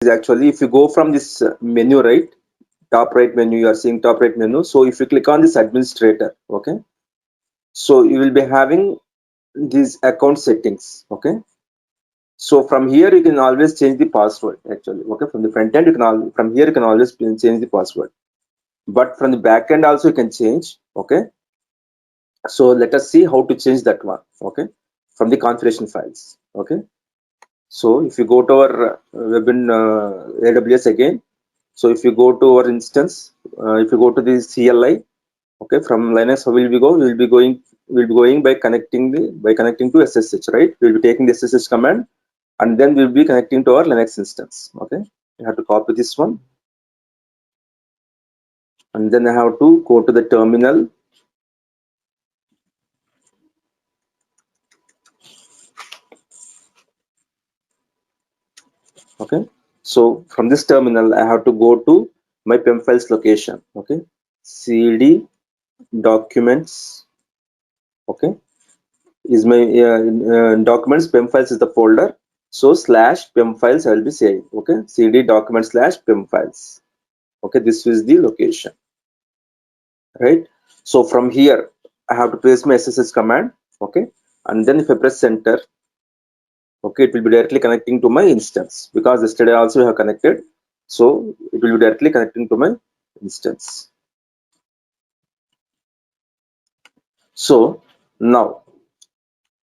is actually, if you go from this menu, right, top right menu, you are seeing top right menu. So if you click on this administrator, okay, so you will be having these account settings, okay. So from here you can always change the password actually, okay. From the front end you can from here you can always change the password, but from the back end also you can change, okay. So let us see how to change that one, okay, from the configuration files, okay. So if you go to our web in AWS again, so if you go to our instance, if you go to the CLI, okay, from Linux, how will we go? We'll be going by connecting to SSH, right? We'll be taking the SSH command, and then we'll be connecting to our Linux instance. Okay, you have to copy this one, and then I have to go to the terminal. Okay, so from this terminal, I have to go to my PEM files location. Okay, cd documents. Okay, is my documents. PEM files is the folder. So slash PEM files I will be saying. Okay, cd document slash PEM files. Okay, this is the location, right? So from here I have to paste my SSH command, okay, and then if I press enter, okay, it will be directly connecting to my instance, because yesterday also we have connected, so it will be directly connecting to my instance. So now,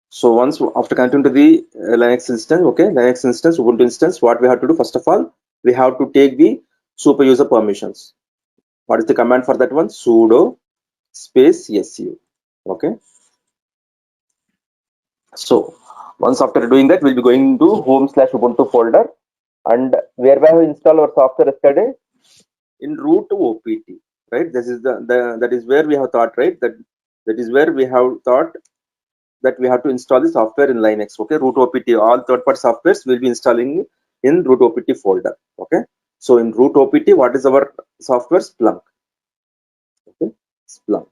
so once after connecting to the Linux instance, okay, Linux instance, Ubuntu instance, what we have to do, first of all, we have to take the super user permissions. What is the command for that one? Sudo space su. Okay, so once after doing that, we'll be going to home/ubuntu folder, and where we have installed our software yesterday, in root opt, right? This is the that is where we have thought, right, that is where we have thought that we have to install the software in Linux. Okay, root opt, all third-party softwares will be installing in root opt folder. Okay, so in root opt, what is our software? Splunk. Okay, Splunk.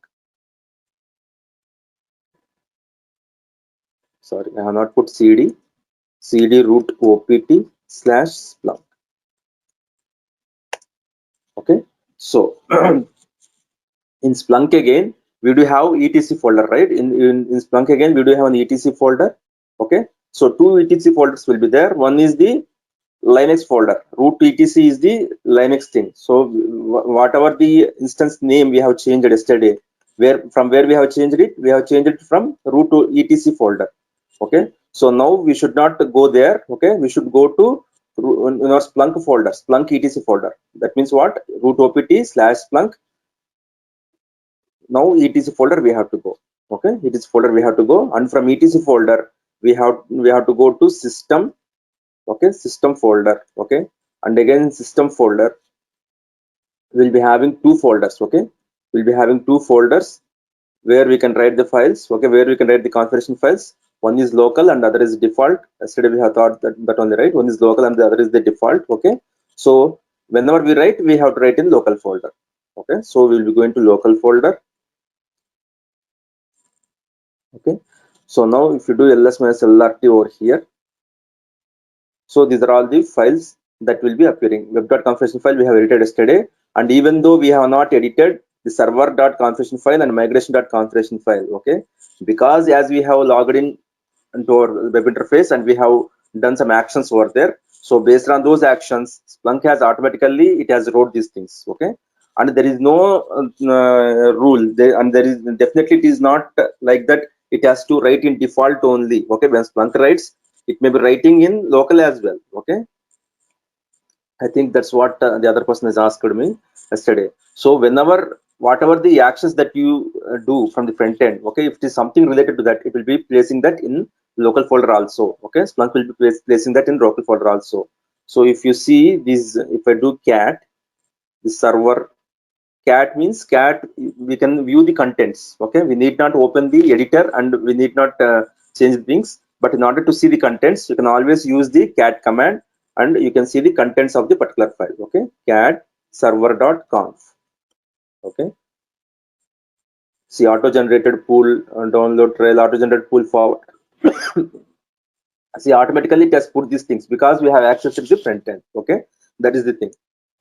Sorry, I have not put cd root opt slash Splunk. Okay, so in Splunk again, we do have etc folder, right? In Splunk again, we do have an etc folder. Okay, so two etc folders will be there. One is the Linux folder. Root etc is the Linux thing. So whatever the instance name we have changed yesterday, where we have changed it, we have changed it from root to etc folder. Okay, so now we should not go there. Okay, we should go to in our Splunk folder, Splunk etc folder. That means what? Root opt slash Splunk. Now etc folder we have to go. Okay, etc folder we have to go, and from etc folder we have to go to system. Okay, system folder. Okay, and again system folder, we'll be having two folders. Okay, we'll be having two folders where we can write the files. Okay, where we can write the configuration files. One is local and other is default. Yesterday we have thought that only, right? One is local and the other is the default. Okay, so whenever we write, we have to write in local folder. Okay, so we'll be going to local folder. Okay, so now if you do ls minus lrt over here, so these are all the files that will be appearing. Web.configuration file we have edited yesterday, and even though we have not edited the server.configuration file and migration.configuration file, okay, because as we have logged in into our web interface and we have done some actions over there, so based on those actions, Splunk has automatically, it has wrote these things. Okay, and there is no rule there, and there is definitely, it is not like that it has to write in default only. Okay, when Splunk writes, it may be writing in local as well. Okay, I think that's what the other person has asked me yesterday. So whenever, whatever the actions that you do from the front end, okay, if it is something related to that, it will be placing that in local folder also. Okay, Splunk will be placing that in local folder also. So if you see this, if I do cat, the server cat means cat, we can view the contents. Okay, we need not open the editor and we need not change things, but in order to see the contents, you can always use the cat command and you can see the contents of the particular file. Okay, cat server.conf. Okay, see auto generated pool, download trail, auto generated pool forward. See, automatically it has put these things because we have access to the front end. Okay, that is the thing.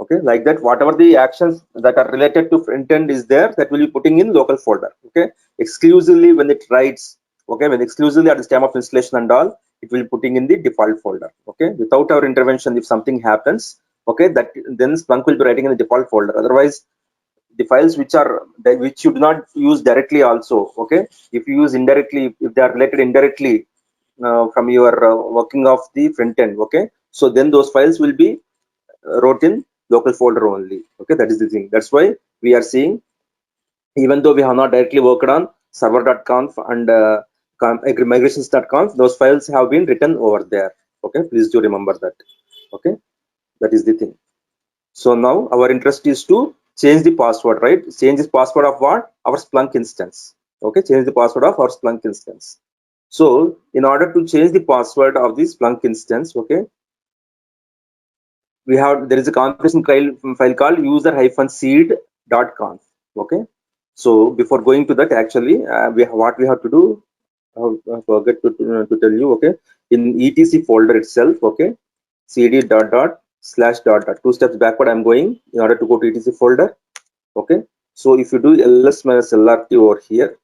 Okay, like that, whatever the actions that are related to front end is there, that will be putting in local folder. Okay, exclusively when it writes, okay, when exclusively at the time of installation and all, it will be putting in the default folder. Okay, without our intervention, if something happens, okay, that then Splunk will be writing in the default folder. Otherwise, the files which you do not use directly also, okay, if you use indirectly, if they are related indirectly from your working of the front end, okay, so then those files will be wrote in local folder only. Okay, that is the thing. That's why we are seeing, even though we have not directly worked on server.conf and migrations.conf, those files have been written over there. Okay, please do remember that. Okay, that is the thing. So now our interest is to change the password, right? Change the password of what? Our Splunk instance. Okay, change the password of our Splunk instance. So in order to change the password of this Splunk instance, okay, there is a configuration file called user-seed.conf. Okay, so before going to that, actually, what we have to do, I forget to tell you. Okay, in etc folder itself, okay, cd dot dot slash dot dot, two steps backward I'm going in order to go to etc folder. Okay, so if you do ls minus lrt over here,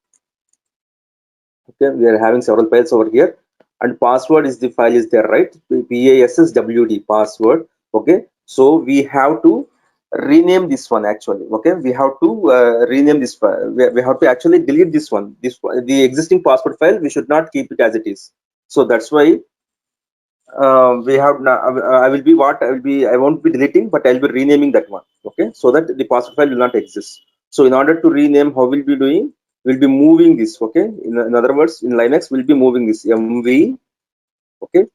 okay, we are having several files over here, and password is the file is there, right? passwd password. Okay, so we have to rename this one actually. Okay, we have to rename this file. We have to actually delete this one. The existing password file, we should not keep it as it is. So that's why we have now, I will be what I will be, I won't be deleting, but I'll be renaming that one. Okay, so that the password file will not exist. So in order to rename, how we'll be doing, we'll be moving this. Okay, in other words, in Linux we'll be moving this mv, okay,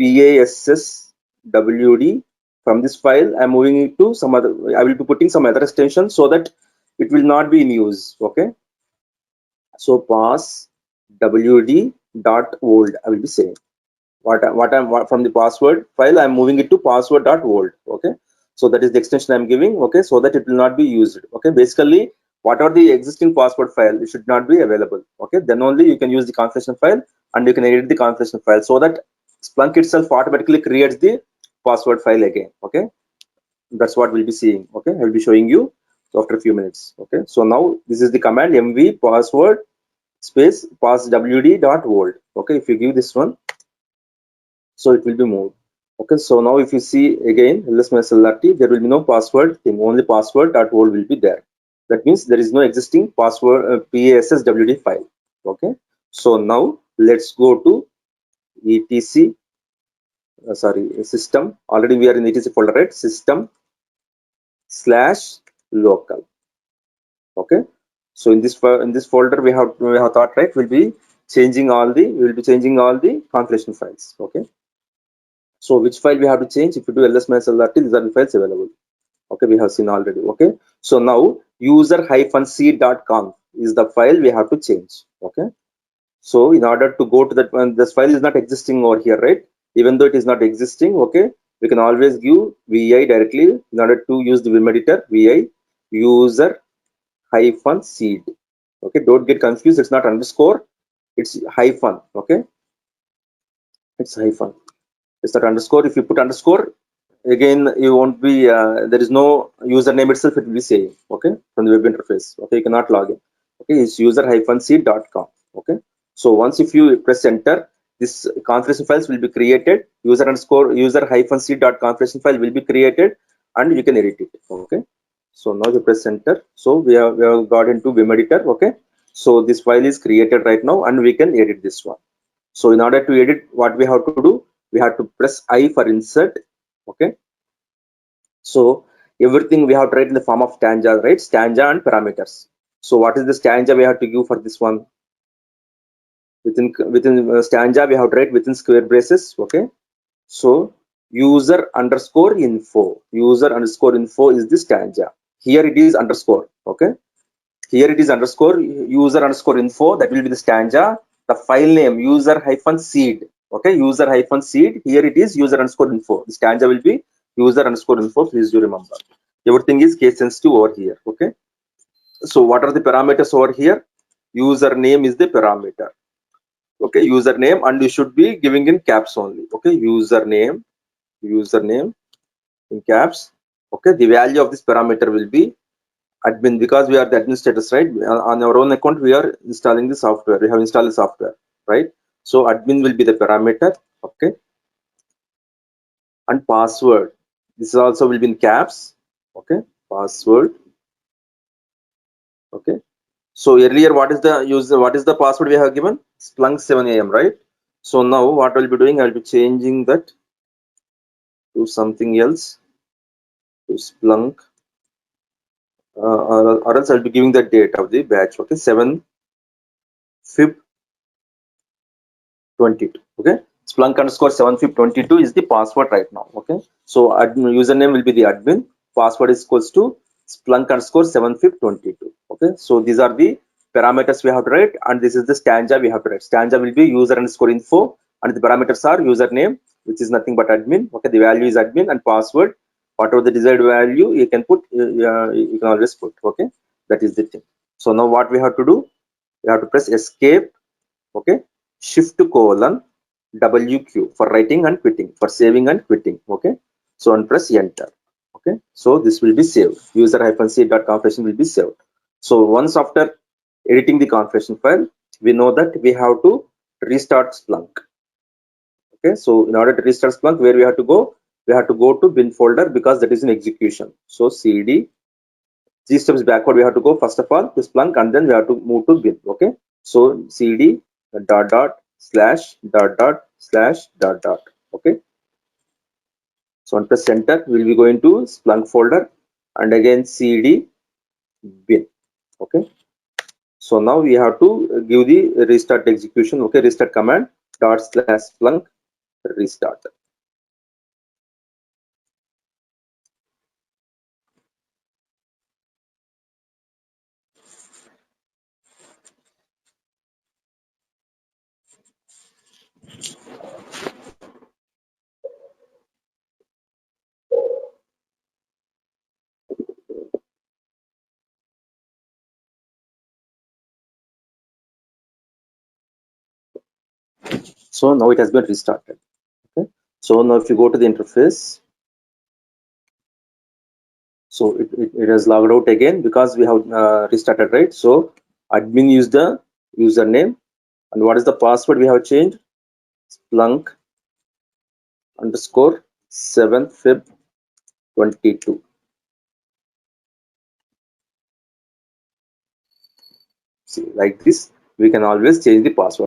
passwd. From this file I'm moving it to some other, I will be putting some other extension so that it will not be in use. Okay, so passwd dot old I will be saying what from the password file I'm moving it to password.old. Okay, so that is the extension I'm giving. Okay, so that it will not be used. Okay, basically whatever the existing password file, it should not be available. Okay, then only you can use the configuration file and you can edit the configuration file, so that Splunk itself automatically creates the password file again. Okay, that's what we'll be seeing. Okay, I'll be showing you after a few minutes. Okay, so now this is the command mv password space passwd.old. Okay, if you give this one, so it will be moved. Okay, so now if you see again ls minus lrt, there will be no password thing, only password.old will be there. That means there is no existing password passwd file. Okay, so now let's go to etc sorry, system. Already we are in etc folder, right? System slash local. Okay, so in this folder we have thought, right, we'll be changing all the configuration files. Okay, so which file we have to change? If you do ls minus lrt, these are the files available. Okay, we have seen already. Okay, so now user-seed.conf is the file we have to change. Okay, so in order to go to that one, this file is not existing over here, right? Even though it is not existing, okay, we can always give vi directly in order to use the vim editor. Vi user-seed. Okay, don't get confused, it's not underscore, it's hyphen. Okay, it's hyphen, it's not underscore. If you put underscore, again you won't be there is no username itself, it will be saying. Okay, from the web interface. Okay, you cannot log in. Okay, it's user-seed.com. Okay, so once if you press enter, this configuration files will be created. User-seed.configuration file will be created and you can edit it. Okay, so now you press enter. So we have got into vim editor. Okay, so this file is created right now and we can edit this one. So in order to edit, what we have to do, we have to press I for insert. Okay, so everything we have to write in the form of stanza, right? Stanza and parameters. So what is the stanza we have to give for this one? Within stanza we have to write within square braces. Okay, so user_info is the stanza. Here it is underscore. Okay, here it is underscore user_info, that will be the stanza. The file name user-seed. Okay, user-seed, here it is user_info. The stanza will be user_info. Please do remember, everything is case sensitive over here. Okay, so what are the parameters over here? Username is the parameter. Okay, username, and you should be giving in caps only. Okay, username in caps. Okay, the value of this parameter will be admin, because we are the administrators, right? On our own account we are installing the software, we have installed the software, right? So admin will be the parameter. Okay, and password, this also will be in caps. Okay, password. Okay, so earlier what is the user, what is the password we have given? Splunk 7am, right? So now what I'll be doing, I'll be changing that to something else, to Splunk, or else I'll be giving the date of the batch. Okay, 7 Feb 22. Okay, Splunk underscore 7fib22 is the password right now. Okay, so admin, username will be the admin, password is equals to Splunk underscore 7fib22. Okay, so these are the parameters we have to write, and this is the stanza we have to write. Stanza will be user underscore info, and the parameters are username, which is nothing but admin. Okay, the value is admin, and password, whatever the desired value you can put, you can always put. Okay, that is the thing. So now what we have to do, we have to press escape. Okay, shift colon WQ for writing and quitting, for saving and quitting. Okay, so and press enter. Okay, so this will be saved, user-c.configuration will be saved. So once after editing the configuration file, we know that we have to restart Splunk. Okay, so in order to restart Splunk, where we have to go, we have to go to bin folder, because that is in execution. So cd, 3 steps backward, we have to go first of all to Splunk, and then we have to move to bin. Okay, so cd dot dot slash dot dot slash dot dot. Okay, so on press enter, we will be going to Splunk folder, and again cd bin. Okay, so now we have to give the restart execution. Okay, restart command dot slash Splunk restart. So now it has been restarted. Okay, so now if you go to the interface, so it has logged out again, because we have restarted, right? So admin is the username, and what is the password we have changed? Splunk underscore 7fib22. See, like this we can always change the password.